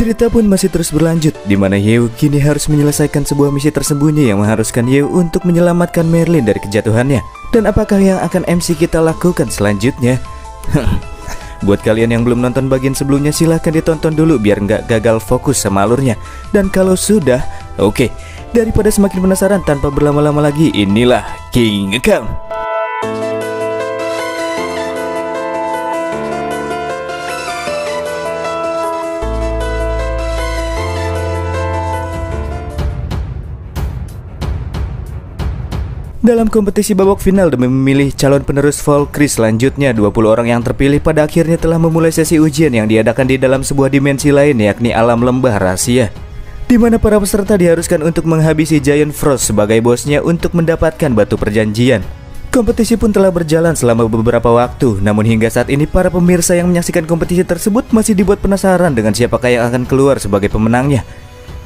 Cerita pun masih terus berlanjut, di mana Yeo kini harus menyelesaikan sebuah misi tersembunyi yang mengharuskan Yeo untuk menyelamatkan Merlin dari kejatuhannya. Dan apakah yang akan MC kita lakukan selanjutnya? Buat kalian yang belum nonton bagian sebelumnya, silahkan ditonton dulu biar nggak gagal fokus sama alurnya. Dan kalau sudah, oke, daripada semakin penasaran tanpa berlama-lama lagi, inilah King Account. Dalam kompetisi babak final demi memilih calon penerus Valkyrie selanjutnya, 20 orang yang terpilih pada akhirnya telah memulai sesi ujian yang diadakan di dalam sebuah dimensi lain, yakni alam lembah rahasia, di mana para peserta diharuskan untuk menghabisi Giant Frost sebagai bosnya untuk mendapatkan batu perjanjian. Kompetisi pun telah berjalan selama beberapa waktu, namun hingga saat ini para pemirsa yang menyaksikan kompetisi tersebut masih dibuat penasaran dengan siapakah yang akan keluar sebagai pemenangnya.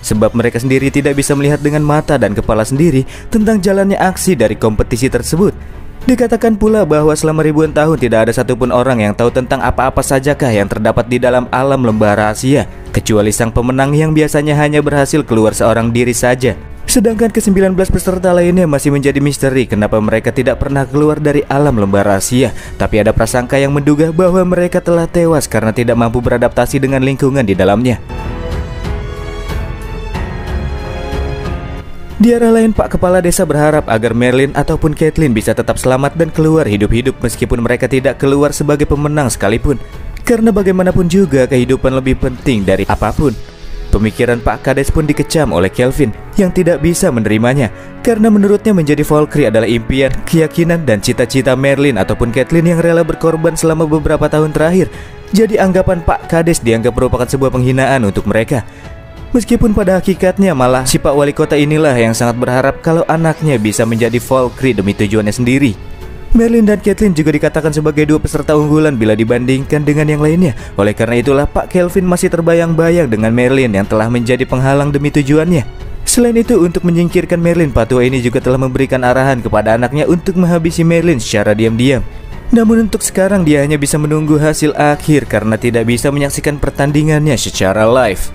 Sebab mereka sendiri tidak bisa melihat dengan mata dan kepala sendiri tentang jalannya aksi dari kompetisi tersebut. Dikatakan pula bahwa selama ribuan tahun tidak ada satupun orang yang tahu tentang apa-apa sajakah yang terdapat di dalam alam lembah rahasia, kecuali sang pemenang yang biasanya hanya berhasil keluar seorang diri saja. Sedangkan ke-19 peserta lainnya masih menjadi misteri kenapa mereka tidak pernah keluar dari alam lembah rahasia. Tapi ada prasangka yang menduga bahwa mereka telah tewas karena tidak mampu beradaptasi dengan lingkungan di dalamnya. Di arah lain, Pak Kepala Desa berharap agar Merlin ataupun Caitlyn bisa tetap selamat dan keluar hidup-hidup meskipun mereka tidak keluar sebagai pemenang sekalipun. Karena bagaimanapun juga kehidupan lebih penting dari apapun. Pemikiran Pak Kades pun dikecam oleh Kelvin yang tidak bisa menerimanya, karena menurutnya menjadi Valkyrie adalah impian, keyakinan, dan cita-cita Merlin ataupun Caitlyn yang rela berkorban selama beberapa tahun terakhir. Jadi anggapan Pak Kades dianggap merupakan sebuah penghinaan untuk mereka. Meskipun pada hakikatnya malah si Pak Wali Kota inilah yang sangat berharap kalau anaknya bisa menjadi Valkyrie demi tujuannya sendiri. Merlin dan Caitlyn juga dikatakan sebagai dua peserta unggulan bila dibandingkan dengan yang lainnya. Oleh karena itulah Pak Kelvin masih terbayang-bayang dengan Merlin yang telah menjadi penghalang demi tujuannya. Selain itu, untuk menyingkirkan Merlin, Pak Tua ini juga telah memberikan arahan kepada anaknya untuk menghabisi Merlin secara diam-diam. Namun untuk sekarang dia hanya bisa menunggu hasil akhir karena tidak bisa menyaksikan pertandingannya secara live.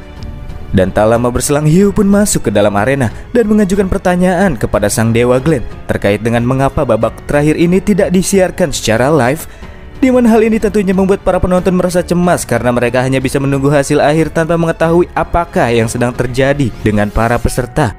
Dan tak lama berselang, Hugh pun masuk ke dalam arena dan mengajukan pertanyaan kepada sang dewa Glenn terkait dengan mengapa babak terakhir ini tidak disiarkan secara live, di mana hal ini tentunya membuat para penonton merasa cemas karena mereka hanya bisa menunggu hasil akhir tanpa mengetahui apakah yang sedang terjadi dengan para peserta.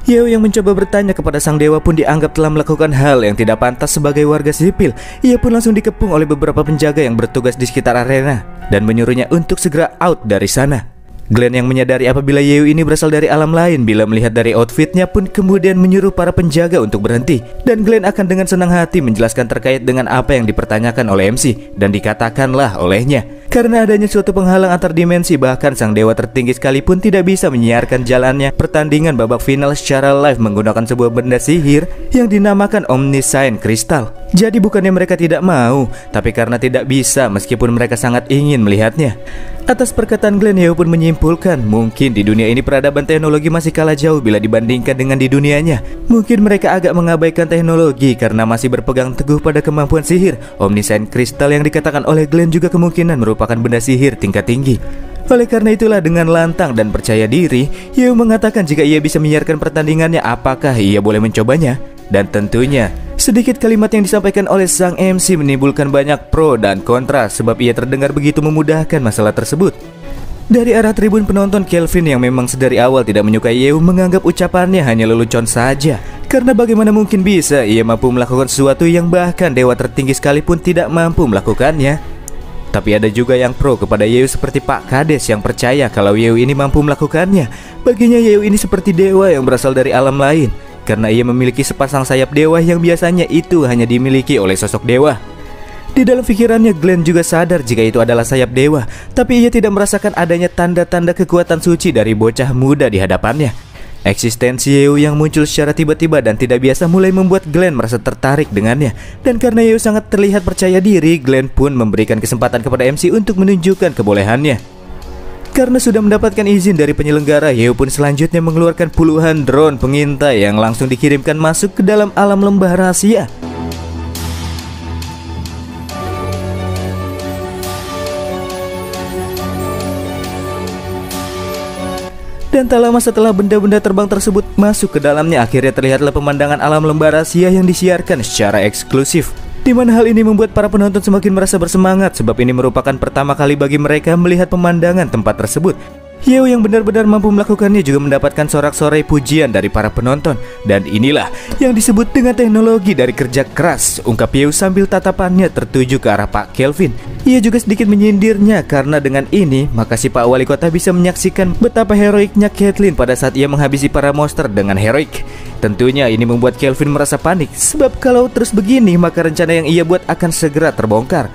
Hugh yang mencoba bertanya kepada sang dewa pun dianggap telah melakukan hal yang tidak pantas sebagai warga sipil. Ia pun langsung dikepung oleh beberapa penjaga yang bertugas di sekitar arena dan menyuruhnya untuk segera out dari sana. Glenn yang menyadari apabila Yeo ini berasal dari alam lain bila melihat dari outfitnya pun kemudian menyuruh para penjaga untuk berhenti. Dan Glenn akan dengan senang hati menjelaskan terkait dengan apa yang dipertanyakan oleh MC. Dan dikatakanlah olehnya, karena adanya suatu penghalang antar dimensi, bahkan sang dewa tertinggi sekalipun tidak bisa menyiarkan jalannya pertandingan babak final secara live menggunakan sebuah benda sihir yang dinamakan Omniscient Crystal. Jadi bukannya mereka tidak mau, tapi karena tidak bisa meskipun mereka sangat ingin melihatnya. Atas perkataan Glenn, Heo pun menyimpulkan mungkin di dunia ini peradaban teknologi masih kalah jauh bila dibandingkan dengan di dunianya. Mungkin mereka agak mengabaikan teknologi karena masih berpegang teguh pada kemampuan sihir. Omniscient Crystal yang dikatakan oleh Glenn juga kemungkinan merupakan benda sihir tingkat tinggi. Oleh karena itulah dengan lantang dan percaya diri, Heo mengatakan jika ia bisa menyiarkan pertandingannya, apakah ia boleh mencobanya? Dan tentunya sedikit kalimat yang disampaikan oleh sang MC menimbulkan banyak pro dan kontra sebab ia terdengar begitu memudahkan masalah tersebut. Dari arah tribun penonton, Kelvin yang memang sedari awal tidak menyukai Yeo menganggap ucapannya hanya lelucon saja. Karena bagaimana mungkin bisa ia mampu melakukan sesuatu yang bahkan dewa tertinggi sekalipun tidak mampu melakukannya. Tapi ada juga yang pro kepada Yeo seperti Pak Kades yang percaya kalau Yeo ini mampu melakukannya. Baginya Yeo ini seperti dewa yang berasal dari alam lain, karena ia memiliki sepasang sayap dewa yang biasanya itu hanya dimiliki oleh sosok dewa. Di dalam pikirannya, Glenn juga sadar jika itu adalah sayap dewa, tapi ia tidak merasakan adanya tanda-tanda kekuatan suci dari bocah muda di hadapannya. Eksistensi Yeo yang muncul secara tiba-tiba dan tidak biasa mulai membuat Glenn merasa tertarik dengannya. Dan karena Yeo sangat terlihat percaya diri, Glenn pun memberikan kesempatan kepada MC untuk menunjukkan kebolehannya. Karena sudah mendapatkan izin dari penyelenggara, Yeo pun selanjutnya mengeluarkan puluhan drone pengintai yang langsung dikirimkan masuk ke dalam alam lembah rahasia. Dan tak lama setelah benda-benda terbang tersebut masuk ke dalamnya, akhirnya terlihatlah pemandangan alam lembah rahasia yang disiarkan secara eksklusif. Di mana hal ini membuat para penonton semakin merasa bersemangat, sebab ini merupakan pertama kali bagi mereka melihat pemandangan tempat tersebut. Yeo yang benar-benar mampu melakukannya juga mendapatkan sorak-sorai pujian dari para penonton. Dan inilah yang disebut dengan teknologi dari kerja keras, ungkap Yeo sambil tatapannya tertuju ke arah Pak Kelvin. Ia juga sedikit menyindirnya karena dengan ini maka si Pak Wali Kota bisa menyaksikan betapa heroiknya Caitlyn pada saat ia menghabisi para monster dengan heroik. Tentunya ini membuat Kelvin merasa panik, sebab kalau terus begini maka rencana yang ia buat akan segera terbongkar.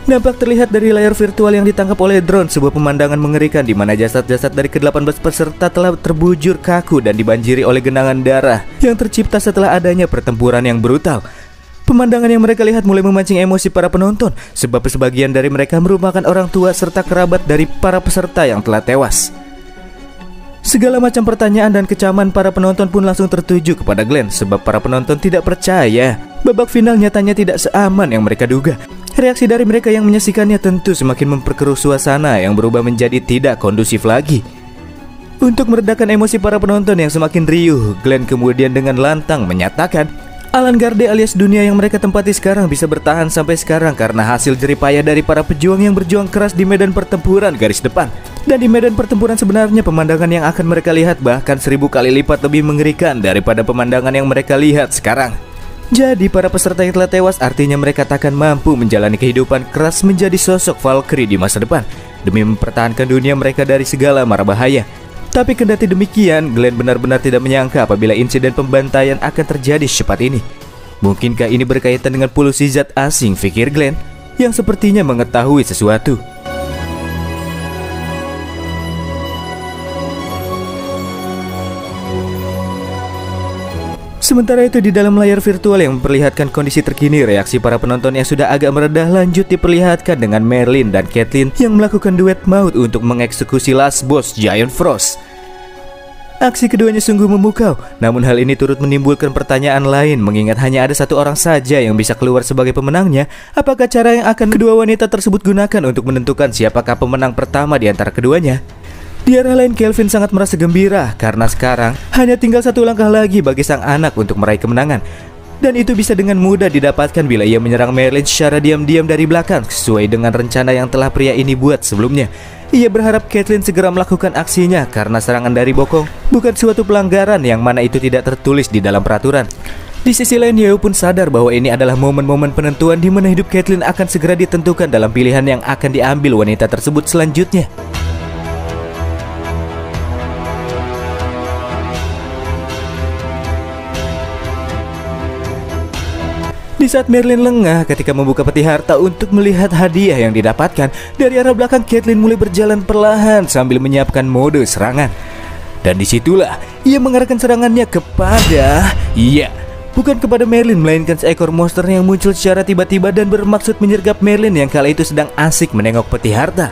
Nampak terlihat dari layar virtual yang ditangkap oleh drone sebuah pemandangan mengerikan di mana jasad-jasad dari ke-18 peserta telah terbujur kaku dan dibanjiri oleh genangan darah yang tercipta setelah adanya pertempuran yang brutal. Pemandangan yang mereka lihat mulai memancing emosi para penonton, sebab sebagian dari mereka merupakan orang tua serta kerabat dari para peserta yang telah tewas. Segala macam pertanyaan dan kecaman para penonton pun langsung tertuju kepada Glenn, sebab para penonton tidak percaya babak final nyatanya tidak seaman yang mereka duga. Reaksi dari mereka yang menyaksikannya tentu semakin memperkeruh suasana yang berubah menjadi tidak kondusif lagi. Untuk meredakan emosi para penonton yang semakin riuh, Glenn kemudian dengan lantang menyatakan Alan Garde alias dunia yang mereka tempati sekarang bisa bertahan sampai sekarang karena hasil jeripaya dari para pejuang yang berjuang keras di medan pertempuran garis depan. Dan di medan pertempuran sebenarnya pemandangan yang akan mereka lihat bahkan 1000 kali lipat lebih mengerikan daripada pemandangan yang mereka lihat sekarang. Jadi para peserta yang telah tewas artinya mereka takkan mampu menjalani kehidupan keras menjadi sosok Valkyrie di masa depan demi mempertahankan dunia mereka dari segala mara bahaya. Tapi kendati demikian, Glenn benar-benar tidak menyangka apabila insiden pembantaian akan terjadi secepat ini. Mungkinkah ini berkaitan dengan polusi zat asing, pikir Glenn, yang sepertinya mengetahui sesuatu. Sementara itu di dalam layar virtual yang memperlihatkan kondisi terkini, reaksi para penonton yang sudah agak meredah lanjut diperlihatkan dengan Merlin dan Caitlyn yang melakukan duet maut untuk mengeksekusi last boss Giant Frost. Aksi keduanya sungguh memukau, namun hal ini turut menimbulkan pertanyaan lain mengingat hanya ada satu orang saja yang bisa keluar sebagai pemenangnya. Apakah cara yang akan kedua wanita tersebut gunakan untuk menentukan siapakah pemenang pertama di antara keduanya? Di arah lain, Kelvin sangat merasa gembira karena sekarang hanya tinggal satu langkah lagi bagi sang anak untuk meraih kemenangan. Dan itu bisa dengan mudah didapatkan bila ia menyerang Merlin secara diam-diam dari belakang sesuai dengan rencana yang telah pria ini buat sebelumnya. Ia berharap Caitlyn segera melakukan aksinya karena serangan dari bokong bukan suatu pelanggaran yang mana itu tidak tertulis di dalam peraturan. Di sisi lain, Yeo pun sadar bahwa ini adalah momen-momen penentuan di mana hidup Caitlyn akan segera ditentukan dalam pilihan yang akan diambil wanita tersebut selanjutnya. Di saat Merlin lengah ketika membuka peti harta untuk melihat hadiah yang didapatkan, dari arah belakang Caitlyn mulai berjalan perlahan sambil menyiapkan mode serangan. Dan disitulah ia mengarahkan serangannya kepada bukan kepada Merlin, melainkan seekor monster yang muncul secara tiba-tiba dan bermaksud menyergap Merlin yang kala itu sedang asik menengok peti harta.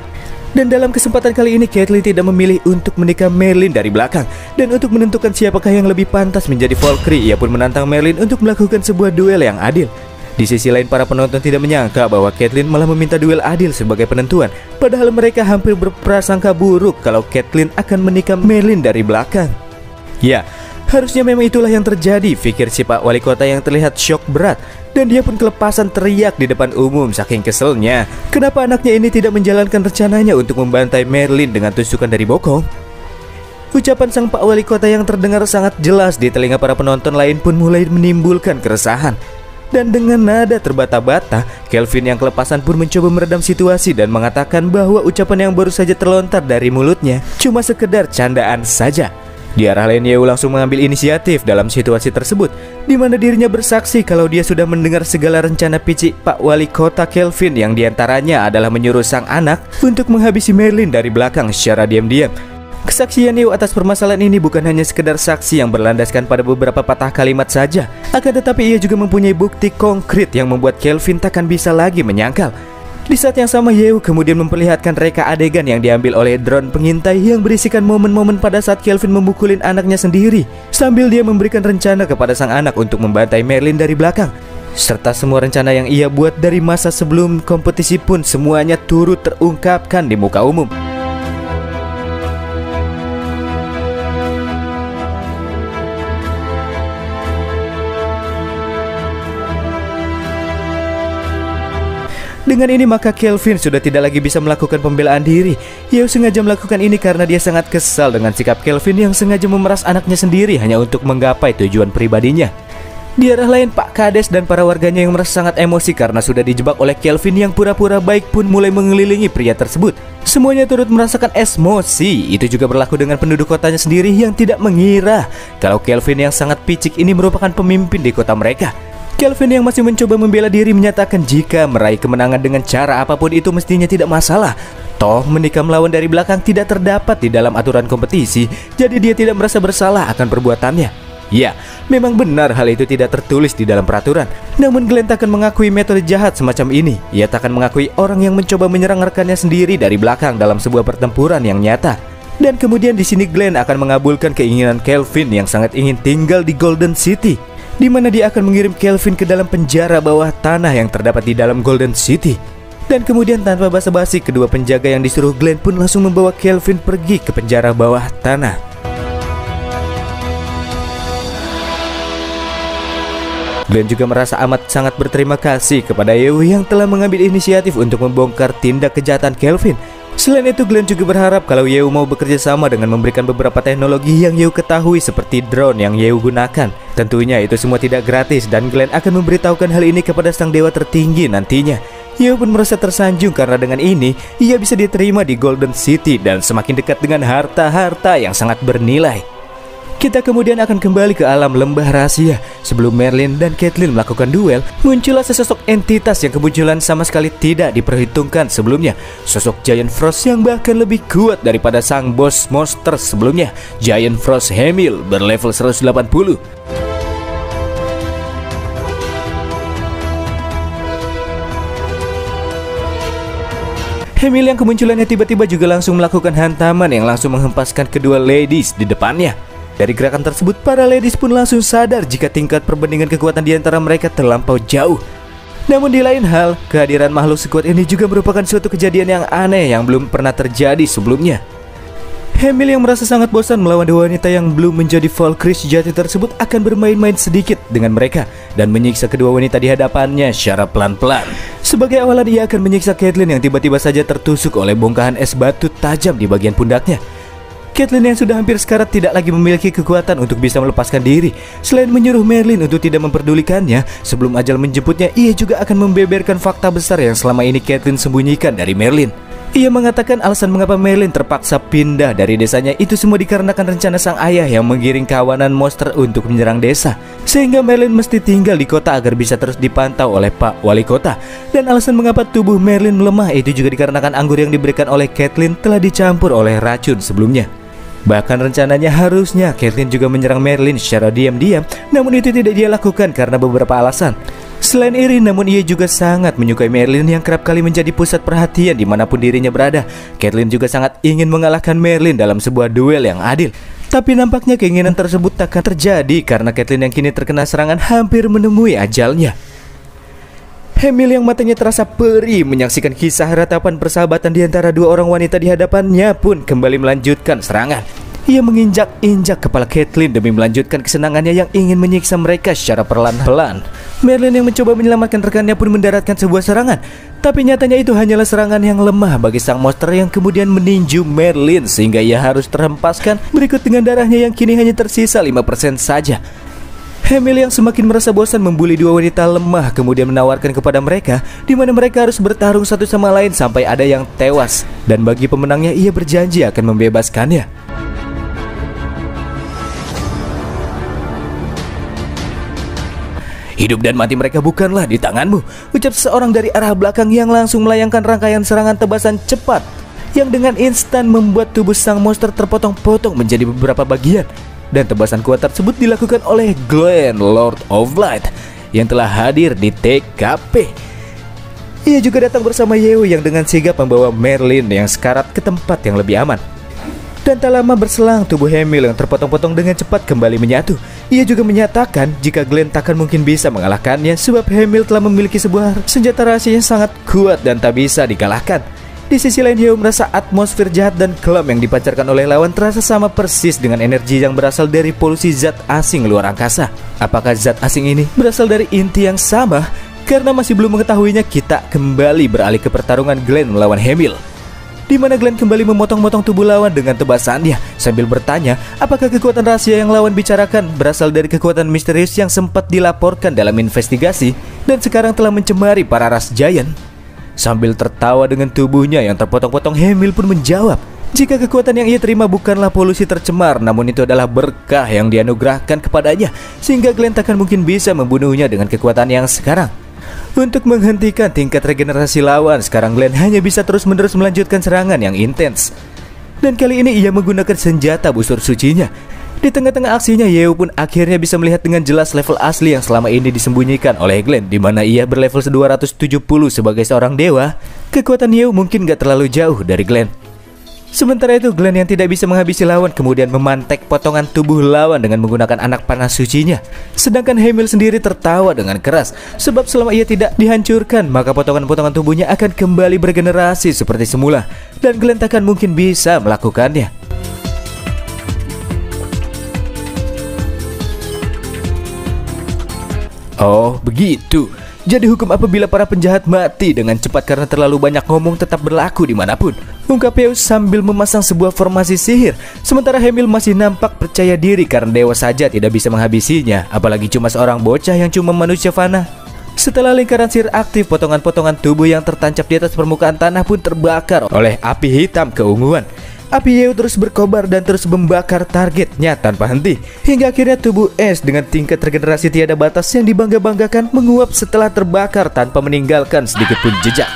Dan dalam kesempatan kali ini Caitlyn tidak memilih untuk menikam Merlin dari belakang. Dan untuk menentukan siapakah yang lebih pantas menjadi Valkyrie, ia pun menantang Merlin untuk melakukan sebuah duel yang adil. Di sisi lain, para penonton tidak menyangka bahwa Caitlyn malah meminta duel adil sebagai penentuan. Padahal mereka hampir berprasangka buruk kalau Caitlyn akan menikam Merlin dari belakang. Ya, harusnya memang itulah yang terjadi, pikir si Pak Wali Kota yang terlihat syok berat. Dan dia pun kelepasan teriak di depan umum saking keselnya. Kenapa anaknya ini tidak menjalankan rencananya untuk membantai Merlin dengan tusukan dari bokong? Ucapan sang Pak Wali Kota yang terdengar sangat jelas di telinga para penonton lain pun mulai menimbulkan keresahan. Dan dengan nada terbata-bata, Kelvin yang kelepasan pun mencoba meredam situasi dan mengatakan bahwa ucapan yang baru saja terlontar dari mulutnya cuma sekedar candaan saja. Di arah lain, Yeo langsung mengambil inisiatif dalam situasi tersebut, di mana dirinya bersaksi kalau dia sudah mendengar segala rencana picik Pak Wali Kota Kelvin, yang diantaranya adalah menyuruh sang anak untuk menghabisi Merlin dari belakang secara diam-diam. Kesaksian Yeo atas permasalahan ini bukan hanya sekedar saksi yang berlandaskan pada beberapa patah kalimat saja, akan tetapi ia juga mempunyai bukti konkret yang membuat Kelvin takkan bisa lagi menyangkal. Di saat yang sama, Yeo kemudian memperlihatkan reka adegan yang diambil oleh drone pengintai yang berisikan momen-momen pada saat Kelvin memukulin anaknya sendiri, sambil dia memberikan rencana kepada sang anak untuk membantai Merlin dari belakang. Serta semua rencana yang ia buat dari masa sebelum kompetisi pun semuanya turut terungkapkan di muka umum. Dengan ini maka Kelvin sudah tidak lagi bisa melakukan pembelaan diri. Yeo sengaja melakukan ini karena dia sangat kesal dengan sikap Kelvin yang sengaja memeras anaknya sendiri hanya untuk menggapai tujuan pribadinya. Di arah lain, Pak Kades dan para warganya yang merasa sangat emosi karena sudah dijebak oleh Kelvin yang pura-pura baik pun mulai mengelilingi pria tersebut. Semuanya turut merasakan emosi. Itu juga berlaku dengan penduduk kotanya sendiri yang tidak mengira kalau Kelvin yang sangat picik ini merupakan pemimpin di kota mereka. Kelvin yang masih mencoba membela diri menyatakan jika meraih kemenangan dengan cara apapun itu mestinya tidak masalah. Toh menikam lawan dari belakang tidak terdapat di dalam aturan kompetisi, jadi dia tidak merasa bersalah akan perbuatannya. Ya, memang benar hal itu tidak tertulis di dalam peraturan. Namun Glenn takkan mengakui metode jahat semacam ini. Ia takkan mengakui orang yang mencoba menyerang rekannya sendiri dari belakang dalam sebuah pertempuran yang nyata. Dan kemudian di sini Glenn akan mengabulkan keinginan Kelvin yang sangat ingin tinggal di Golden City, di mana dia akan mengirim Kelvin ke dalam penjara bawah tanah yang terdapat di dalam Golden City. Dan kemudian tanpa basa-basi, kedua penjaga yang disuruh Glenn pun langsung membawa Kelvin pergi ke penjara bawah tanah. Glenn juga merasa amat sangat berterima kasih kepada Yeo yang telah mengambil inisiatif untuk membongkar tindak kejahatan Kelvin. Selain itu, Glenn juga berharap kalau Yeo mau bekerja sama dengan memberikan beberapa teknologi yang Yeo ketahui seperti drone yang Yeo gunakan. Tentunya itu semua tidak gratis dan Glenn akan memberitahukan hal ini kepada sang dewa tertinggi nantinya. Yeo pun merasa tersanjung karena dengan ini ia bisa diterima di Golden City dan semakin dekat dengan harta-harta yang sangat bernilai. Kita kemudian akan kembali ke alam lembah rahasia. Sebelum Merlin dan Caitlyn melakukan duel, muncullah sesosok entitas yang kemunculan sama sekali tidak diperhitungkan sebelumnya. Sosok Giant Frost yang bahkan lebih kuat daripada sang bos monster sebelumnya, Giant Frost Hemil berlevel 180. Hemil yang kemunculannya tiba-tiba juga langsung melakukan hantaman yang langsung menghempaskan kedua ladies di depannya. Dari gerakan tersebut, para ladies pun langsung sadar jika tingkat perbandingan kekuatan di antara mereka terlampau jauh. Namun di lain hal, kehadiran makhluk sekuat ini juga merupakan suatu kejadian yang aneh yang belum pernah terjadi sebelumnya. Hemil yang merasa sangat bosan melawan dua wanita yang belum menjadi Valkyrie sejati tersebut akan bermain-main sedikit dengan mereka dan menyiksa kedua wanita di hadapannya secara pelan-pelan. Sebagai awalan, ia akan menyiksa Caitlyn yang tiba-tiba saja tertusuk oleh bongkahan es batu tajam di bagian pundaknya. Caitlyn yang sudah hampir sekarat tidak lagi memiliki kekuatan untuk bisa melepaskan diri. Selain menyuruh Merlin untuk tidak memperdulikannya, sebelum ajal menjemputnya, ia juga akan membeberkan fakta besar yang selama ini Caitlyn sembunyikan dari Merlin. Ia mengatakan alasan mengapa Merlin terpaksa pindah dari desanya itu semua dikarenakan rencana sang ayah yang menggiring kawanan monster untuk menyerang desa, sehingga Merlin mesti tinggal di kota agar bisa terus dipantau oleh Pak Wali Kota. Dan alasan mengapa tubuh Merlin melemah itu juga dikarenakan anggur yang diberikan oleh Caitlyn telah dicampur oleh racun sebelumnya. Bahkan rencananya harusnya Caitlyn juga menyerang Merlin secara diam-diam, namun itu tidak dia lakukan karena beberapa alasan. Selain iri, namun ia juga sangat menyukai Merlin yang kerap kali menjadi pusat perhatian dimanapun dirinya berada. Caitlyn juga sangat ingin mengalahkan Merlin dalam sebuah duel yang adil. Tapi nampaknya keinginan tersebut takkan terjadi karena Caitlyn yang kini terkena serangan hampir menemui ajalnya. Hemil yang matanya terasa perih menyaksikan kisah ratapan persahabatan di antara dua orang wanita di hadapannya pun kembali melanjutkan serangan. Ia menginjak-injak kepala Caitlyn demi melanjutkan kesenangannya yang ingin menyiksa mereka secara perlahan-lahan. Merlin yang mencoba menyelamatkan rekannya pun mendaratkan sebuah serangan, tapi nyatanya itu hanyalah serangan yang lemah bagi sang monster yang kemudian meninju Merlin sehingga ia harus terhempaskan berikut dengan darahnya yang kini hanya tersisa 5% saja. Hemil yang semakin merasa bosan membuli dua wanita lemah kemudian menawarkan kepada mereka di mana mereka harus bertarung satu sama lain sampai ada yang tewas, dan bagi pemenangnya ia berjanji akan membebaskannya. Hidup dan mati mereka bukanlah di tanganmu, ucap seseorang dari arah belakang yang langsung melayangkan rangkaian serangan tebasan cepat yang dengan instan membuat tubuh sang monster terpotong-potong menjadi beberapa bagian. Dan tebasan kuat tersebut dilakukan oleh Glenn, Lord of Light, yang telah hadir di TKP. Ia juga datang bersama Yeo yang dengan sigap membawa Merlin yang sekarat ke tempat yang lebih aman. Dan tak lama berselang, tubuh Hemil yang terpotong-potong dengan cepat kembali menyatu. Ia juga menyatakan jika Glenn takkan mungkin bisa mengalahkannya sebab Hemil telah memiliki sebuah senjata rahasia yang sangat kuat dan tak bisa dikalahkan. Di sisi lain, Yeo merasa atmosfer jahat dan kelam yang dipancarkan oleh lawan terasa sama persis dengan energi yang berasal dari polusi zat asing luar angkasa. Apakah zat asing ini berasal dari inti yang sama? Karena masih belum mengetahuinya, kita kembali beralih ke pertarungan Glenn melawan Hemil, di mana Glenn kembali memotong-motong tubuh lawan dengan tebasannya sambil bertanya apakah kekuatan rahasia yang lawan bicarakan berasal dari kekuatan misterius yang sempat dilaporkan dalam investigasi dan sekarang telah mencemari para ras Giant. Sambil tertawa dengan tubuhnya yang terpotong-potong, Hemil pun menjawab jika kekuatan yang ia terima bukanlah polusi tercemar, namun itu adalah berkah yang dianugerahkan kepadanya, sehingga Glenn takkan mungkin bisa membunuhnya dengan kekuatan yang sekarang. Untuk menghentikan tingkat regenerasi lawan, sekarang Glenn hanya bisa terus-menerus melanjutkan serangan yang intens. Dan kali ini ia menggunakan senjata busur sucinya. Di tengah-tengah aksinya, Yeo pun akhirnya bisa melihat dengan jelas level asli yang selama ini disembunyikan oleh Glenn, di mana ia berlevel 270 sebagai seorang dewa. Kekuatan Yeo mungkin gak terlalu jauh dari Glenn. Sementara itu, Glenn yang tidak bisa menghabisi lawan kemudian memantek potongan tubuh lawan dengan menggunakan anak panas sucinya. Sedangkan Hemil sendiri tertawa dengan keras, sebab selama ia tidak dihancurkan, maka potongan-potongan tubuhnya akan kembali bergenerasi seperti semula, dan Glenn takkan mungkin bisa melakukannya. Oh, begitu. Jadi hukum apabila para penjahat mati dengan cepat karena terlalu banyak ngomong tetap berlaku dimanapun, ungkap Yeo sambil memasang sebuah formasi sihir. Sementara Hemil masih nampak percaya diri karena dewa saja tidak bisa menghabisinya, apalagi cuma seorang bocah yang cuma manusia fana. Setelah lingkaran sihir aktif, potongan-potongan tubuh yang tertancap di atas permukaan tanah pun terbakar oleh api hitam keunguan. Api Yeo terus berkobar dan terus membakar targetnya tanpa henti, hingga akhirnya tubuh es dengan tingkat regenerasi tiada batas yang dibangga-banggakan menguap setelah terbakar tanpa meninggalkan sedikit pun jejak.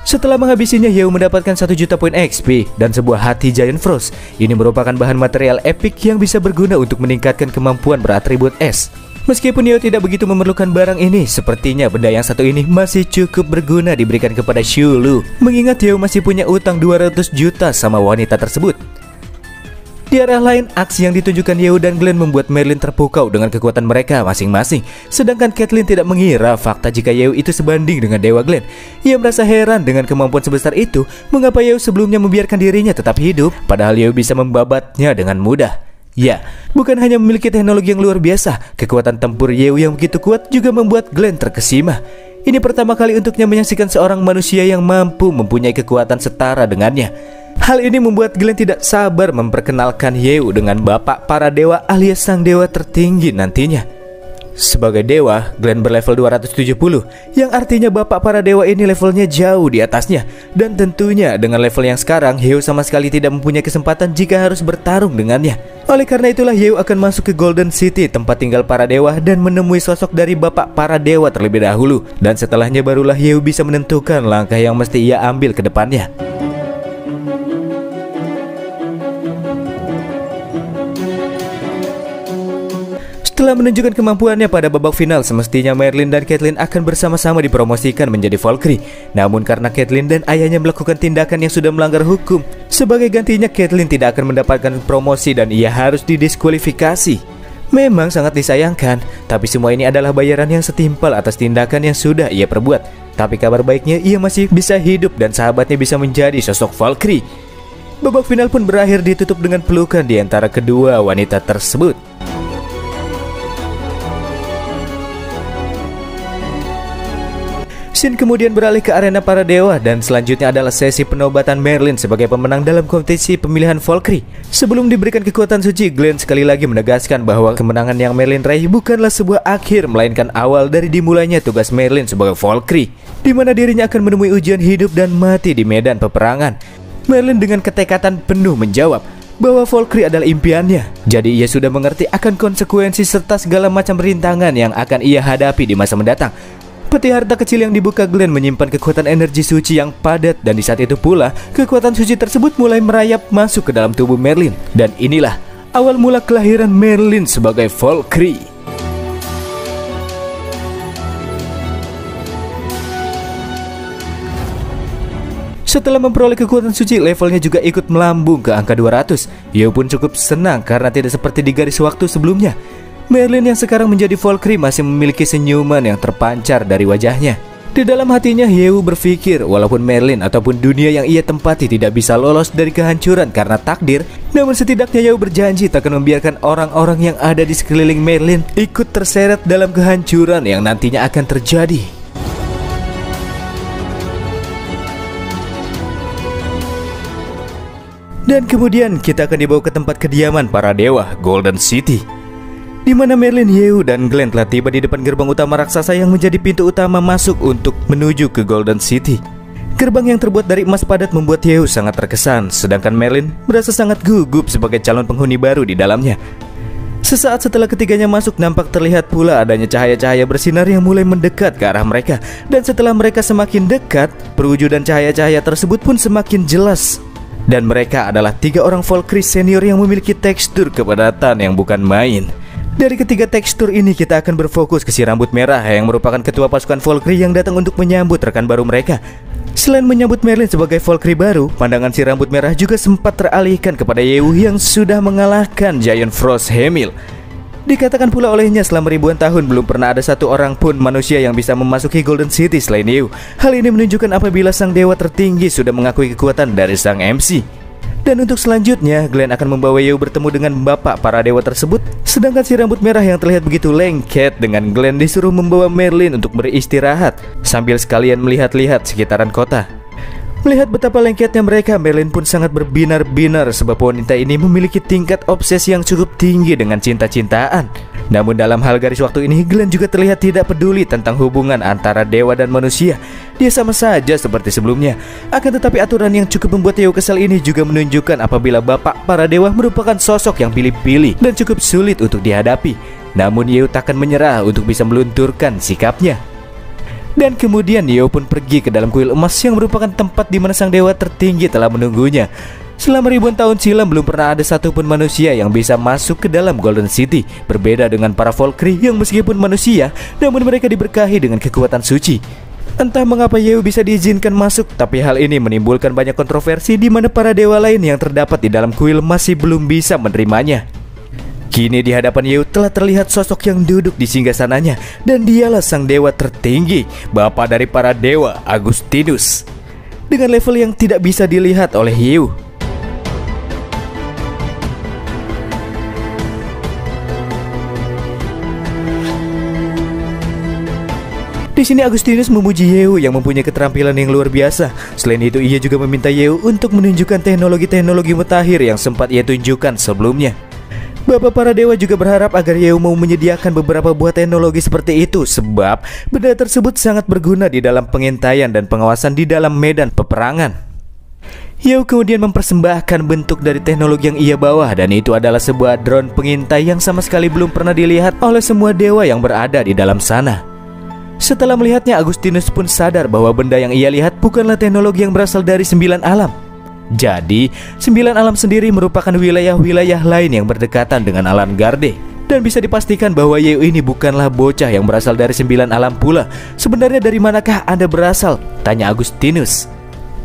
Setelah menghabisinya, Yeo mendapatkan 1 juta poin XP dan sebuah hati Giant Frost. Ini merupakan bahan material epic yang bisa berguna untuk meningkatkan kemampuan beratribut es. Meskipun Yeo tidak begitu memerlukan barang ini, sepertinya benda yang satu ini masih cukup berguna diberikan kepada Shulu, mengingat Yeo masih punya utang 200 juta sama wanita tersebut. Di arah lain, aksi yang ditunjukkan Yeo dan Glenn membuat Merlin terpukau dengan kekuatan mereka masing-masing. Sedangkan Caitlyn tidak mengira fakta jika Yeo itu sebanding dengan Dewa Glenn. Ia merasa heran dengan kemampuan sebesar itu, mengapa Yeo sebelumnya membiarkan dirinya tetap hidup, padahal Yeo bisa membabatnya dengan mudah. Ya, bukan hanya memiliki teknologi yang luar biasa, kekuatan tempur Yeo yang begitu kuat juga membuat Glenn terkesima. Ini pertama kali untuknya menyaksikan seorang manusia yang mampu mempunyai kekuatan setara dengannya. Hal ini membuat Glenn tidak sabar memperkenalkan Yeo dengan bapak para dewa alias sang dewa tertinggi nantinya. Sebagai dewa, Glenn berlevel 270, yang artinya bapak para dewa ini levelnya jauh di atasnya. Dan tentunya dengan level yang sekarang, Yeo sama sekali tidak mempunyai kesempatan jika harus bertarung dengannya. Oleh karena itulah Yeo akan masuk ke Golden City, tempat tinggal para dewa, dan menemui sosok dari bapak para dewa terlebih dahulu. Dan setelahnya barulah Yeo bisa menentukan langkah yang mesti ia ambil ke depannya. Setelah menunjukkan kemampuannya pada babak final, semestinya Merlin dan Caitlyn akan bersama-sama dipromosikan menjadi Valkyrie. Namun karena Caitlyn dan ayahnya melakukan tindakan yang sudah melanggar hukum, sebagai gantinya Caitlyn tidak akan mendapatkan promosi dan ia harus didiskualifikasi. Memang sangat disayangkan, tapi semua ini adalah bayaran yang setimpal atas tindakan yang sudah ia perbuat. Tapi kabar baiknya, ia masih bisa hidup dan sahabatnya bisa menjadi sosok Valkyrie. Babak final pun berakhir ditutup dengan pelukan di antara kedua wanita tersebut. Scene kemudian beralih ke arena para dewa dan selanjutnya adalah sesi penobatan Merlin sebagai pemenang dalam kompetisi pemilihan Valkyrie. Sebelum diberikan kekuatan suci, Glenn sekali lagi menegaskan bahwa kemenangan yang Merlin raih bukanlah sebuah akhir, melainkan awal dari dimulainya tugas Merlin sebagai Valkyrie, di mana dirinya akan menemui ujian hidup dan mati di medan peperangan. Merlin dengan ketekatan penuh menjawab bahwa Valkyrie adalah impiannya. Jadi ia sudah mengerti akan konsekuensi serta segala macam rintangan yang akan ia hadapi di masa mendatang. Peti harta kecil yang dibuka Glenn menyimpan kekuatan energi suci yang padat, dan di saat itu pula kekuatan suci tersebut mulai merayap masuk ke dalam tubuh Merlin. Dan inilah awal mula kelahiran Merlin sebagai Valkyrie. Setelah memperoleh kekuatan suci, levelnya juga ikut melambung ke angka 200. Yeo pun cukup senang karena tidak seperti di garis waktu sebelumnya. Merlin yang sekarang menjadi Valkyrie masih memiliki senyuman yang terpancar dari wajahnya. Di dalam hatinya Yew berpikir walaupun Merlin ataupun dunia yang ia tempati tidak bisa lolos dari kehancuran karena takdir, namun setidaknya Yew berjanji tak akan membiarkan orang-orang yang ada di sekeliling Merlin ikut terseret dalam kehancuran yang nantinya akan terjadi. Dan kemudian kita akan dibawa ke tempat kediaman para dewa, Golden City, di mana Merlin, Yew, dan Glenn telah tiba di depan gerbang utama raksasa yang menjadi pintu utama masuk untuk menuju ke Golden City. Gerbang yang terbuat dari emas padat membuat Yew sangat terkesan, sedangkan Merlin merasa sangat gugup sebagai calon penghuni baru di dalamnya. Sesaat setelah ketiganya masuk, nampak terlihat pula adanya cahaya-cahaya bersinar yang mulai mendekat ke arah mereka. Dan setelah mereka semakin dekat, perwujudan cahaya-cahaya tersebut pun semakin jelas. Dan mereka adalah 3 orang Valkyrie senior yang memiliki tekstur kepadatan yang bukan main. Dari ketiga tekstur ini kita akan berfokus ke si rambut merah yang merupakan ketua pasukan Valkyrie yang datang untuk menyambut rekan baru mereka. Selain menyambut Merlin sebagai Valkyrie baru, pandangan si rambut merah juga sempat teralihkan kepada Yew yang sudah mengalahkan Giant Frost Hemil. Dikatakan pula olehnya selama ribuan tahun belum pernah ada satu orang pun manusia yang bisa memasuki Golden City selain Yew. Hal ini menunjukkan apabila sang dewa tertinggi sudah mengakui kekuatan dari sang MC. Dan untuk selanjutnya, Glenn akan membawa Yew bertemu dengan bapak para dewa tersebut. Sedangkan si rambut merah yang terlihat begitu lengket dengan Glenn disuruh membawa Merlin untuk beristirahat sambil sekalian melihat-lihat sekitaran kota. Melihat betapa lengketnya mereka, Merlin pun sangat berbinar-binar sebab wanita ini memiliki tingkat obsesi yang cukup tinggi dengan cinta-cintaan. Namun dalam hal garis waktu ini, Glenn juga terlihat tidak peduli tentang hubungan antara dewa dan manusia. Dia sama saja seperti sebelumnya. Akan tetapi aturan yang cukup membuat Yew kesal ini juga menunjukkan apabila bapak para dewa merupakan sosok yang pilih-pilih dan cukup sulit untuk dihadapi. Namun Yew takkan menyerah untuk bisa melunturkan sikapnya. Dan kemudian Yew pun pergi ke dalam kuil emas yang merupakan tempat di mana sang dewa tertinggi telah menunggunya. Selama ribuan tahun silam belum pernah ada satupun manusia yang bisa masuk ke dalam Golden City. Berbeda dengan para Valkyrie yang meskipun manusia, namun mereka diberkahi dengan kekuatan suci. Entah mengapa Yew bisa diizinkan masuk, tapi hal ini menimbulkan banyak kontroversi di mana para dewa lain yang terdapat di dalam kuil masih belum bisa menerimanya. Kini di hadapan Yew telah terlihat sosok yang duduk di singgasananya, dan dialah sang dewa tertinggi, bapak dari para dewa, Agustinus, dengan level yang tidak bisa dilihat oleh Yew. Di sini Agustinus memuji Yew yang mempunyai keterampilan yang luar biasa. Selain itu, ia juga meminta Yew untuk menunjukkan teknologi-teknologi mutakhir yang sempat ia tunjukkan sebelumnya. Bapak para dewa juga berharap agar Yew mau menyediakan beberapa buah teknologi seperti itu, sebab benda tersebut sangat berguna di dalam pengintaian dan pengawasan di dalam medan peperangan. Yew kemudian mempersembahkan bentuk dari teknologi yang ia bawa, dan itu adalah sebuah drone pengintai yang sama sekali belum pernah dilihat oleh semua dewa yang berada di dalam sana. Setelah melihatnya, Agustinus pun sadar bahwa benda yang ia lihat bukanlah teknologi yang berasal dari 9 alam. Jadi, 9 alam sendiri merupakan wilayah-wilayah lain yang berdekatan dengan alam Garde. Dan bisa dipastikan bahwa Yew ini bukanlah bocah yang berasal dari 9 alam pula. Sebenarnya dari manakah Anda berasal? Tanya Agustinus.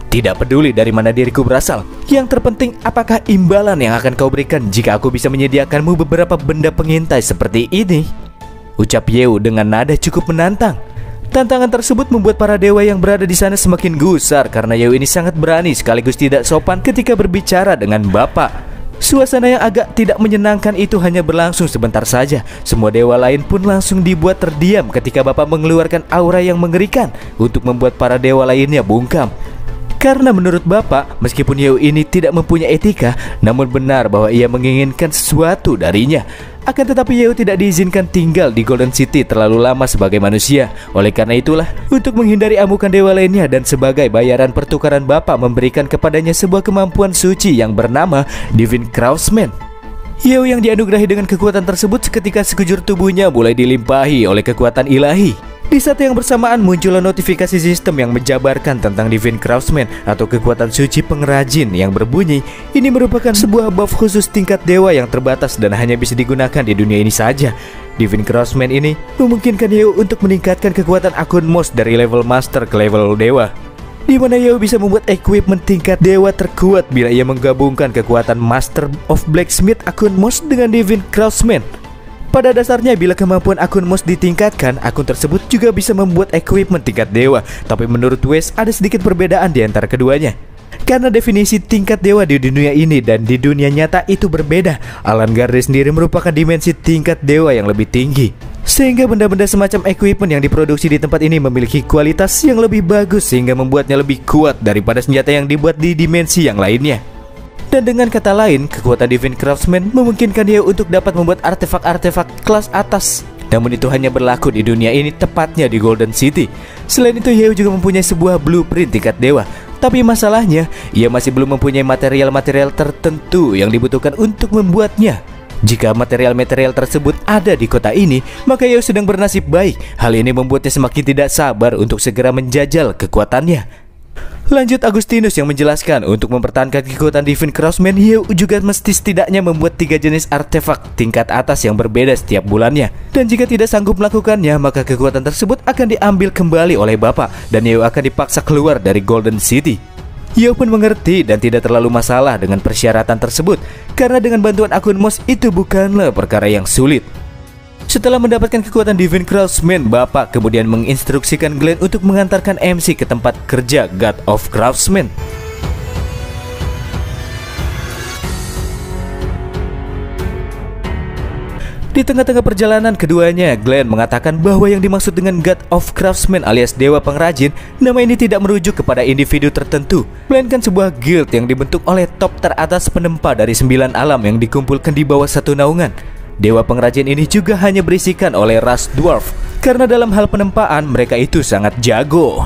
Tidak peduli dari mana diriku berasal. Yang terpenting apakah imbalan yang akan kau berikan jika aku bisa menyediakanmu beberapa benda pengintai seperti ini? Ucap Yew dengan nada cukup menantang. Tantangan tersebut membuat para dewa yang berada di sana semakin gusar karena Yew ini sangat berani sekaligus tidak sopan ketika berbicara dengan bapak. Suasana yang agak tidak menyenangkan itu hanya berlangsung sebentar saja. Semua dewa lain pun langsung dibuat terdiam ketika bapak mengeluarkan aura yang mengerikan untuk membuat para dewa lainnya bungkam. Karena menurut bapak, meskipun Yew ini tidak mempunyai etika, namun benar bahwa ia menginginkan sesuatu darinya. Akan tetapi Yew tidak diizinkan tinggal di Golden City terlalu lama sebagai manusia. Oleh karena itulah, untuk menghindari amukan dewa lainnya dan sebagai bayaran pertukaran bapak memberikan kepadanya sebuah kemampuan suci yang bernama Divine Craftsman. Yew yang dianugerahi dengan kekuatan tersebut seketika sekujur tubuhnya mulai dilimpahi oleh kekuatan ilahi. Di saat yang bersamaan muncullah notifikasi sistem yang menjabarkan tentang Divine Craftsman atau kekuatan suci pengrajin yang berbunyi. Ini merupakan sebuah buff khusus tingkat dewa yang terbatas dan hanya bisa digunakan di dunia ini saja. Divine Craftsman ini memungkinkan Yew untuk meningkatkan kekuatan akun Mos dari level master ke level dewa, di mana Yew bisa membuat equipment tingkat dewa terkuat bila ia menggabungkan kekuatan Master of Blacksmith akun Mos dengan Divine Craftsman. Pada dasarnya bila kemampuan akun MOS ditingkatkan, akun tersebut juga bisa membuat equipment tingkat dewa. Tapi menurut Wes ada sedikit perbedaan di antara keduanya. Karena definisi tingkat dewa di dunia ini dan di dunia nyata itu berbeda. Alan Garde sendiri merupakan dimensi tingkat dewa yang lebih tinggi, sehingga benda-benda semacam equipment yang diproduksi di tempat ini memiliki kualitas yang lebih bagus, sehingga membuatnya lebih kuat daripada senjata yang dibuat di dimensi yang lainnya. Dan dengan kata lain, kekuatan Divine Craftsman memungkinkan dia untuk dapat membuat artefak-artefak kelas atas. Namun itu hanya berlaku di dunia ini, tepatnya di Golden City. Selain itu, Yeo juga mempunyai sebuah blueprint tingkat dewa. Tapi masalahnya, ia masih belum mempunyai material-material tertentu yang dibutuhkan untuk membuatnya. Jika material-material tersebut ada di kota ini, maka Yeo sedang bernasib baik. Hal ini membuatnya semakin tidak sabar untuk segera menjajal kekuatannya. Lanjut Agustinus yang menjelaskan, untuk mempertahankan kekuatan Divine Craftsman, Yeo juga mesti setidaknya membuat 3 jenis artefak tingkat atas yang berbeda setiap bulannya. Dan jika tidak sanggup melakukannya, maka kekuatan tersebut akan diambil kembali oleh Bapak, dan Yeo akan dipaksa keluar dari Golden City. Yeo pun mengerti dan tidak terlalu masalah dengan persyaratan tersebut, karena dengan bantuan akun MOS itu bukanlah perkara yang sulit. Setelah mendapatkan kekuatan Divine Craftsman, Bapak kemudian menginstruksikan Glenn untuk mengantarkan MC ke tempat kerja God of Craftsman. Di tengah-tengah perjalanan keduanya, Glenn mengatakan bahwa yang dimaksud dengan God of Craftsman alias Dewa Pengrajin, nama ini tidak merujuk kepada individu tertentu, melainkan sebuah guild yang dibentuk oleh top teratas penempa dari 9 alam yang dikumpulkan di bawah satu naungan. Dewa Pengrajin ini juga hanya berisikan oleh ras dwarf, karena dalam hal penempaan mereka itu sangat jago.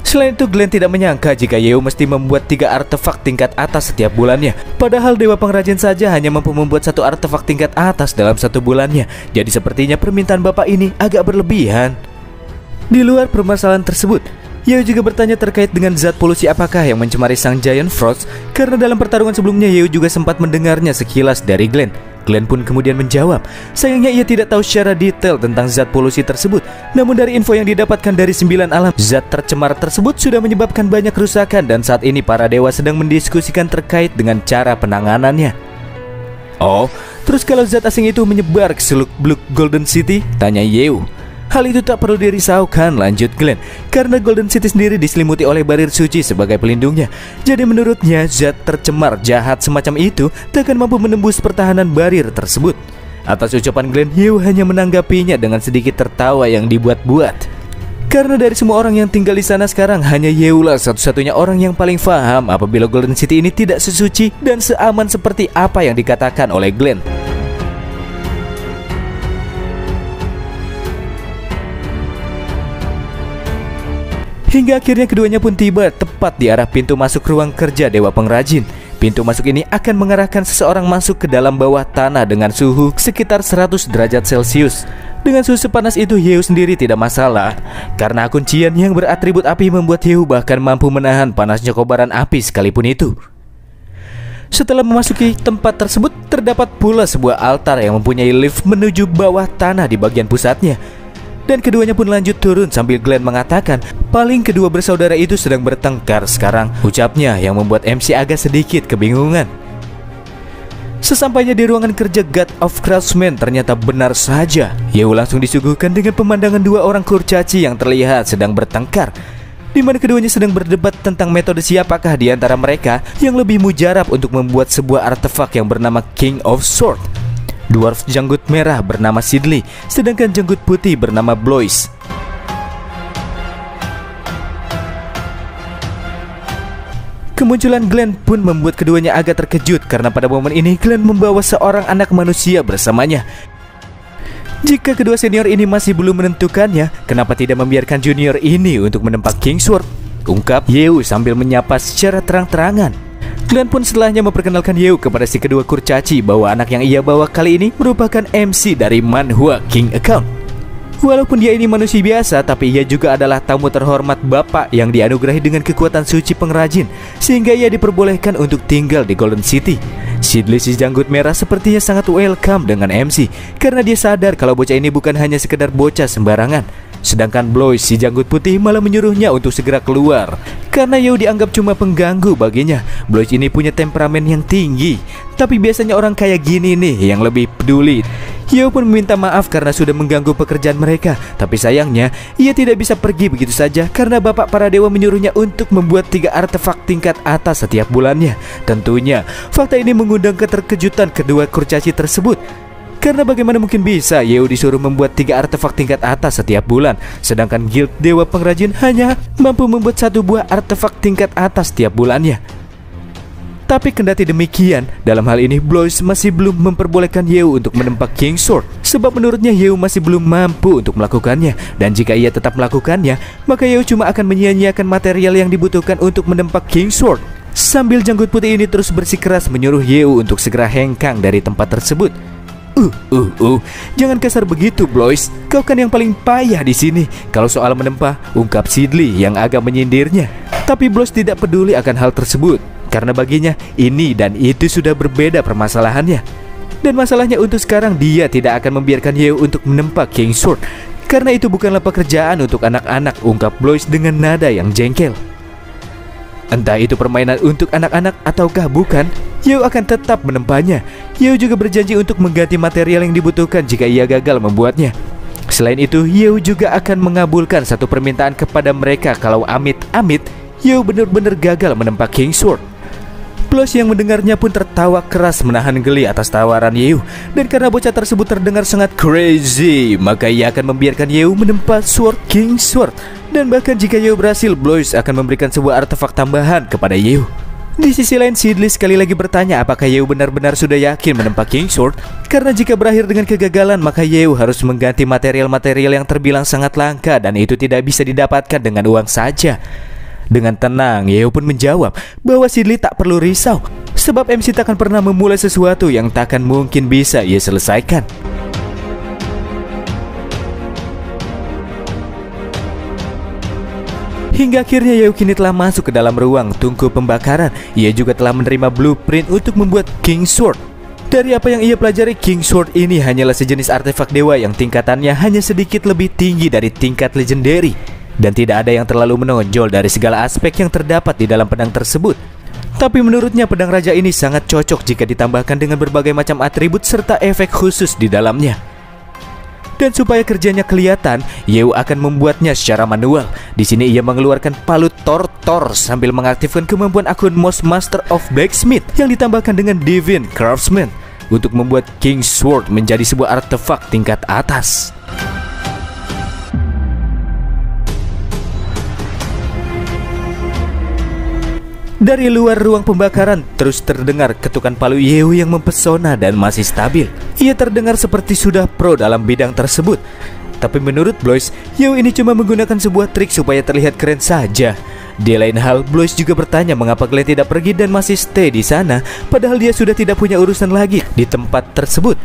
Selain itu, Glenn tidak menyangka jika Yeo mesti membuat 3 artefak tingkat atas setiap bulannya. Padahal Dewa Pengrajin saja hanya mampu membuat 1 artefak tingkat atas dalam 1 bulannya. Jadi sepertinya permintaan Bapak ini agak berlebihan. Di luar permasalahan tersebut, Yeo juga bertanya terkait dengan zat polusi apakah yang mencemari sang Giant Frost, karena dalam pertarungan sebelumnya Yeo juga sempat mendengarnya sekilas dari Glenn. Glenn pun kemudian menjawab, sayangnya ia tidak tahu secara detail tentang zat polusi tersebut. Namun dari info yang didapatkan dari 9 alam, zat tercemar tersebut sudah menyebabkan banyak kerusakan, dan saat ini para dewa sedang mendiskusikan terkait dengan cara penanganannya. Oh, terus kalau zat asing itu menyebar ke seluk-beluk Golden City? Tanya Yeo. Hal itu tak perlu dirisaukan, lanjut Glenn, karena Golden City sendiri diselimuti oleh barir suci sebagai pelindungnya. Jadi menurutnya zat tercemar jahat semacam itu tak akan mampu menembus pertahanan barir tersebut. Atas ucapan Glenn, Yeo hanya menanggapinya dengan sedikit tertawa yang dibuat-buat. Karena dari semua orang yang tinggal di sana sekarang, hanya Yeo lah satu-satunya orang yang paling paham apabila Golden City ini tidak sesuci dan seaman seperti apa yang dikatakan oleh Glenn. Hingga akhirnya keduanya pun tiba tepat di arah pintu masuk ruang kerja Dewa Pengrajin. Pintu masuk ini akan mengarahkan seseorang masuk ke dalam bawah tanah dengan suhu sekitar 100 derajat Celcius. Dengan suhu sepanas itu, Yeo sendiri tidak masalah, karena kuncian yang beratribut api membuat Yeo bahkan mampu menahan panasnya kobaran api sekalipun itu. Setelah memasuki tempat tersebut, terdapat pula sebuah altar yang mempunyai lift menuju bawah tanah di bagian pusatnya. Dan keduanya pun lanjut turun sambil Glenn mengatakan, paling kedua bersaudara itu sedang bertengkar sekarang, ucapnya yang membuat MC agak sedikit kebingungan. Sesampainya di ruangan kerja God of Craftsman, ternyata benar saja Yeo langsung disuguhkan dengan pemandangan 2 orang kurcaci yang terlihat sedang bertengkar, di mana keduanya sedang berdebat tentang metode siapakah di antara mereka yang lebih mujarab untuk membuat sebuah artefak yang bernama King of Sword. Dwarf janggut merah bernama Sidley, sedangkan janggut putih bernama Blois. Kemunculan Glenn pun membuat keduanya agak terkejut, karena pada momen ini Glenn membawa seorang anak manusia bersamanya. Jika kedua senior ini masih belum menentukannya, kenapa tidak membiarkan junior ini untuk menempa Kingsword? Ungkap Yeo sambil menyapa secara terang-terangan. Glenn pun setelahnya memperkenalkan Yeo kepada si kedua kurcaci bahwa anak yang ia bawa kali ini merupakan MC dari Manhua King Account. Walaupun dia ini manusia biasa, tapi ia juga adalah tamu terhormat Bapak yang dianugerahi dengan kekuatan suci pengrajin, sehingga ia diperbolehkan untuk tinggal di Golden City. Sidley si janggut merah sepertinya sangat welcome dengan MC, karena dia sadar kalau bocah ini bukan hanya sekedar bocah sembarangan. Sedangkan Blois, si janggut putih, malah menyuruhnya untuk segera keluar karena Yeo dianggap cuma pengganggu baginya. Blois ini punya temperamen yang tinggi, tapi biasanya orang kayak gini nih yang lebih peduli. Yeo pun meminta maaf karena sudah mengganggu pekerjaan mereka, tapi sayangnya ia tidak bisa pergi begitu saja karena bapak para dewa menyuruhnya untuk membuat 3 artefak tingkat atas setiap bulannya. Tentunya fakta ini mengundang keterkejutan kedua kurcaci tersebut. Karena bagaimana mungkin bisa Yeo disuruh membuat 3 artefak tingkat atas setiap bulan, sedangkan guild dewa pengrajin hanya mampu membuat 1 buah artefak tingkat atas setiap bulannya. Tapi kendati demikian, dalam hal ini Blois masih belum memperbolehkan Yeo untuk menempa King Sword, sebab menurutnya Yeo masih belum mampu untuk melakukannya. Dan jika ia tetap melakukannya, maka Yeo cuma akan menyia-nyiakan material yang dibutuhkan untuk menempa King Sword. Sambil janggut putih ini terus bersikeras menyuruh Yeo untuk segera hengkang dari tempat tersebut. Jangan kasar begitu, Blois. Kau kan yang paling payah di sini. Kalau soal menempa, ungkap Sidley yang agak menyindirnya. Tapi Blois tidak peduli akan hal tersebut, karena baginya ini dan itu sudah berbeda permasalahannya. Dan masalahnya untuk sekarang dia tidak akan membiarkan Yeo untuk menempa King Sword, karena itu bukanlah pekerjaan untuk anak-anak, ungkap Blois dengan nada yang jengkel. Entah itu permainan untuk anak-anak ataukah bukan, Yeo akan tetap menempanya. Yeo juga berjanji untuk mengganti material yang dibutuhkan jika ia gagal membuatnya. Selain itu, Yeo juga akan mengabulkan satu permintaan kepada mereka kalau amit-amit Yeo benar-benar gagal menempa King Sword. Blois yang mendengarnya pun tertawa keras menahan geli atas tawaran Yeo. Dan karena bocah tersebut terdengar sangat crazy, maka ia akan membiarkan Yeo menempa Sword King Sword. Dan bahkan jika Yeo berhasil, Blois akan memberikan sebuah artefak tambahan kepada Yeo. Di sisi lain, Sidley sekali lagi bertanya apakah Yeo benar-benar sudah yakin menempa King Sword. Karena jika berakhir dengan kegagalan, maka Yeo harus mengganti material-material yang terbilang sangat langka, dan itu tidak bisa didapatkan dengan uang saja. Dengan tenang, Yeo pun menjawab bahwa Sidley tak perlu risau, sebab MC takkan pernah memulai sesuatu yang takkan mungkin bisa ia selesaikan. Hingga akhirnya Yeo kini telah masuk ke dalam ruang tungku pembakaran. Ia juga telah menerima blueprint untuk membuat King Sword. Dari apa yang ia pelajari, King Sword ini hanyalah sejenis artefak dewa yang tingkatannya hanya sedikit lebih tinggi dari tingkat legendary, dan tidak ada yang terlalu menonjol dari segala aspek yang terdapat di dalam pedang tersebut. Tapi menurutnya pedang raja ini sangat cocok jika ditambahkan dengan berbagai macam atribut serta efek khusus di dalamnya. Dan supaya kerjanya kelihatan, Yeo akan membuatnya secara manual. Di sini ia mengeluarkan palu Thor sambil mengaktifkan kemampuan akun Most Master of Blacksmith yang ditambahkan dengan Divine Craftsman untuk membuat King Sword menjadi sebuah artefak tingkat atas. Dari luar ruang pembakaran terus terdengar ketukan palu Yeo yang mempesona dan masih stabil. Ia terdengar seperti sudah pro dalam bidang tersebut. Tapi menurut Blois, Yeo ini cuma menggunakan sebuah trik supaya terlihat keren saja. Di lain hal, Blois juga bertanya mengapa Glenn tidak pergi dan masih stay di sana, padahal dia sudah tidak punya urusan lagi di tempat tersebut.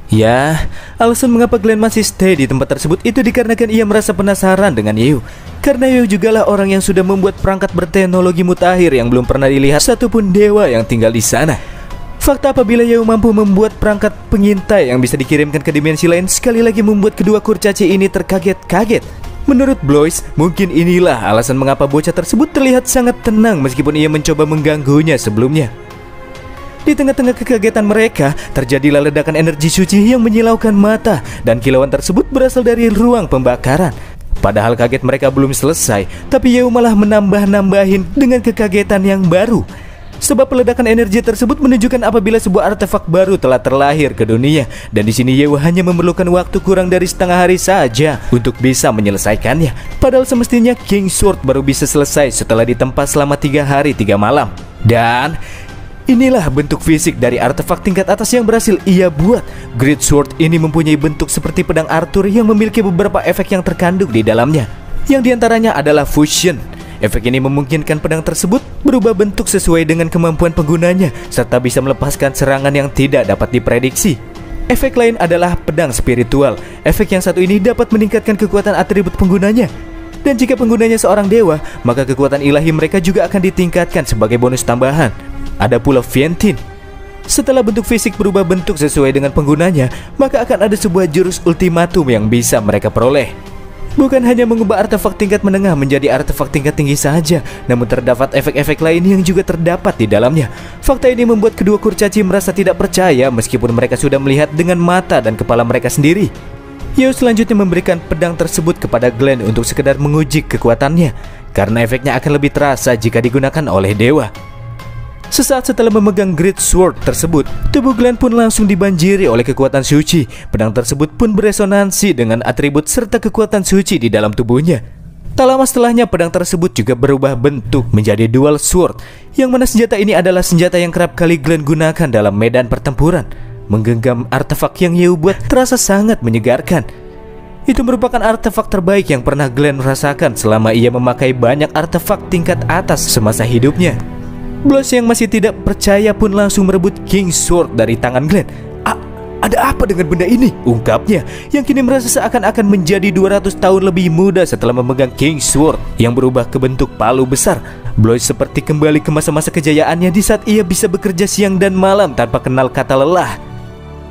Ya, alasan mengapa Glenn masih stay di tempat tersebut itu dikarenakan ia merasa penasaran dengan Yeo. Karena Yeo jugalah orang yang sudah membuat perangkat berteknologi mutakhir yang belum pernah dilihat satupun dewa yang tinggal di sana. Fakta apabila Yeo mampu membuat perangkat pengintai yang bisa dikirimkan ke dimensi lain sekali lagi membuat kedua kurcaci ini terkaget-kaget. Menurut Blois, mungkin inilah alasan mengapa bocah tersebut terlihat sangat tenang meskipun ia mencoba mengganggunya sebelumnya. Di tengah-tengah kekagetan mereka, terjadilah ledakan energi suci yang menyilaukan mata, dan kilauan tersebut berasal dari ruang pembakaran. Padahal kaget mereka belum selesai, tapi Yeo malah menambah-nambahin dengan kekagetan yang baru. Sebab ledakan energi tersebut menunjukkan apabila sebuah artefak baru telah terlahir ke dunia, dan di sini Yeo hanya memerlukan waktu kurang dari setengah hari saja untuk bisa menyelesaikannya. Padahal semestinya King Sword baru bisa selesai setelah ditempa selama 3 hari 3 malam. Dan inilah bentuk fisik dari artefak tingkat atas yang berhasil ia buat. Great Sword ini mempunyai bentuk seperti pedang Arthur yang memiliki beberapa efek yang terkandung di dalamnya. Yang diantaranya adalah fusion. Efek ini memungkinkan pedang tersebut berubah bentuk sesuai dengan kemampuan penggunanya, serta bisa melepaskan serangan yang tidak dapat diprediksi. Efek lain adalah pedang spiritual. Efek yang satu ini dapat meningkatkan kekuatan atribut penggunanya. Dan jika penggunanya seorang dewa, maka kekuatan ilahi mereka juga akan ditingkatkan sebagai bonus tambahan. Ada pula Fientin. Setelah bentuk fisik berubah bentuk sesuai dengan penggunanya, maka akan ada sebuah jurus ultimatum yang bisa mereka peroleh. Bukan hanya mengubah artefak tingkat menengah menjadi artefak tingkat tinggi saja, namun terdapat efek-efek lain yang juga terdapat di dalamnya. Fakta ini membuat kedua kurcaci merasa tidak percaya meskipun mereka sudah melihat dengan mata dan kepala mereka sendiri. Yeo selanjutnya memberikan pedang tersebut kepada Glenn untuk sekedar menguji kekuatannya, karena efeknya akan lebih terasa jika digunakan oleh dewa. Sesaat setelah memegang Great Sword tersebut, tubuh Glenn pun langsung dibanjiri oleh kekuatan suci. Pedang tersebut pun beresonansi dengan atribut serta kekuatan suci di dalam tubuhnya. Tak lama setelahnya, pedang tersebut juga berubah bentuk menjadi Dual Sword, yang mana senjata ini adalah senjata yang kerap kali Glenn gunakan dalam medan pertempuran. Menggenggam artefak yang Yeo buat terasa sangat menyegarkan. Itu merupakan artefak terbaik yang pernah Glenn rasakan selama ia memakai banyak artefak tingkat atas semasa hidupnya. Blois yang masih tidak percaya pun langsung merebut King Sword dari tangan Glenn. Ada apa dengan benda ini? Ungkapnya, yang kini merasa seakan-akan menjadi 200 tahun lebih muda setelah memegang King Sword yang berubah ke bentuk palu besar. Blois seperti kembali ke masa-masa kejayaannya di saat ia bisa bekerja siang dan malam tanpa kenal kata lelah.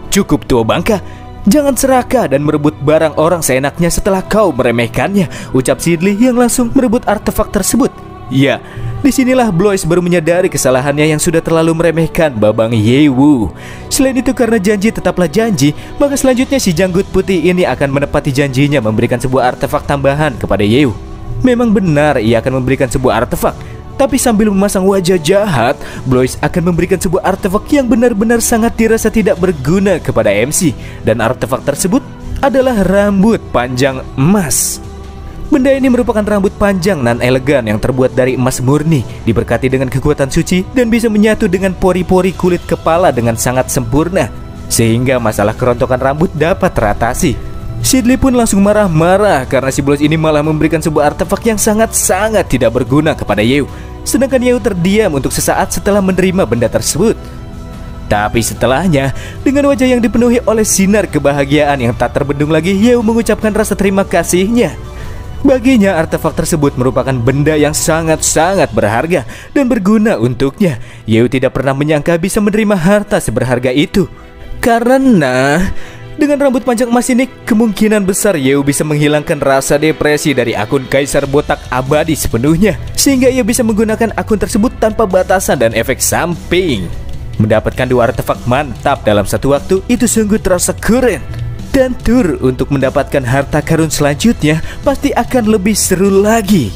Cukup tua bangka, jangan serakah dan merebut barang orang seenaknya setelah kau meremehkannya, ucap Sidley yang langsung merebut artefak tersebut. Ya, disinilah Blois baru menyadari kesalahannya yang sudah terlalu meremehkan Babang Yewu. Selain itu, karena janji tetaplah janji, maka selanjutnya si janggut putih ini akan menepati janjinya memberikan sebuah artefak tambahan kepada Yewu. Memang benar ia akan memberikan sebuah artefak, tapi sambil memasang wajah jahat, Blois akan memberikan sebuah artefak yang benar-benar sangat dirasa tidak berguna kepada MC. Dan artefak tersebut adalah rambut panjang emas. Benda ini merupakan rambut panjang nan elegan yang terbuat dari emas murni, diberkati dengan kekuatan suci dan bisa menyatu dengan pori-pori kulit kepala dengan sangat sempurna, sehingga masalah kerontokan rambut dapat teratasi. Sidley pun langsung marah-marah karena si Blois ini malah memberikan sebuah artefak yang sangat-sangat tidak berguna kepada Yeo. Sedangkan Yeo terdiam untuk sesaat setelah menerima benda tersebut. Tapi setelahnya, dengan wajah yang dipenuhi oleh sinar kebahagiaan yang tak terbendung lagi, Yeo mengucapkan rasa terima kasihnya. Baginya, artefak tersebut merupakan benda yang sangat-sangat berharga dan berguna untuknya. Yeo tidak pernah menyangka bisa menerima harta seberharga itu. Karena dengan rambut panjang emas ini, kemungkinan besar Yeo bisa menghilangkan rasa depresi dari akun Kaisar Botak Abadi sepenuhnya, sehingga ia bisa menggunakan akun tersebut tanpa batasan dan efek samping. Mendapatkan 2 artefak mantap dalam satu waktu itu sungguh terasa keren. Dan tur untuk mendapatkan harta karun selanjutnya pasti akan lebih seru lagi.